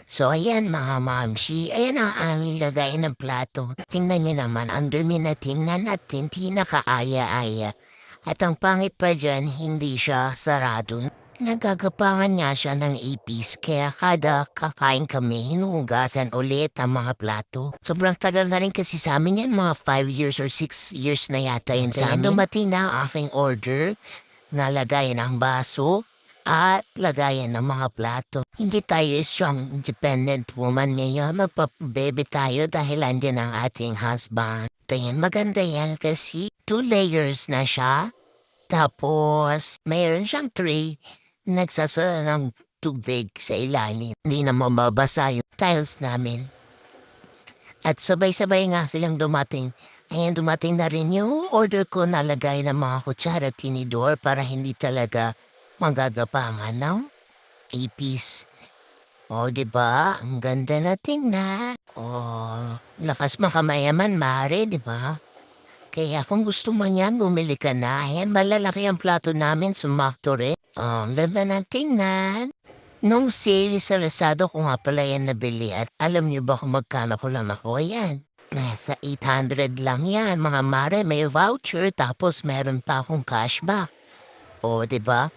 So ayan mga mamshi, ayan ang aming lagay ng plato. Tingnan niyo naman, ang dumi na tingnan at hindi nakaaya-aya. At ang pangit pa dyan, hindi siya sarado. Nagagapangan nga siya ng ipis, kaya kada kakain kami, hinuhugasan ulit ang mga plato. Sobrang tagal na rin kasi sa amin yan, mga 5 years or 6 years na yata yun sa amin. Dumating na ang aking order, nalagayan ang baso, at lagayan ng mga plato. Hindi tayo strong, independent woman ngayon. Magpapabebe tayo dahil andyan ang ating husband. Tingin maganda yan kasi 2 layers na siya. Tapos, mayroon siyang tray. Nagsasara ng tubig sa ilalim. Hindi na mababasa yung tiles namin. At sabay-sabay nga silang dumating. Ayan, dumating na rin yung order ko na lagay ng mga kutsara at tinidor para hindi talaga magagapangan ng ipis. O, di ba? Ang ganda na tingnan. O, lakas makamayaman, mare, di ba? Kaya kung gusto mo niyan, bumili ka na. Ayan, malalaki ang plato namin, sumakto rin. Oh, ang ganda ng tingnan. Nung sale sa Lazada ko nga pala yan nabili at alam niyo ba kung magkano ko lang ako? Ayan, nasa 800 lang yan, mga mare. May voucher tapos meron pa akong cashback. O, di ba?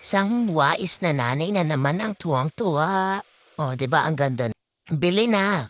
Isang wais na nanay na naman ang tuwang-tuwa. O, di ba ang ganda? Bili na.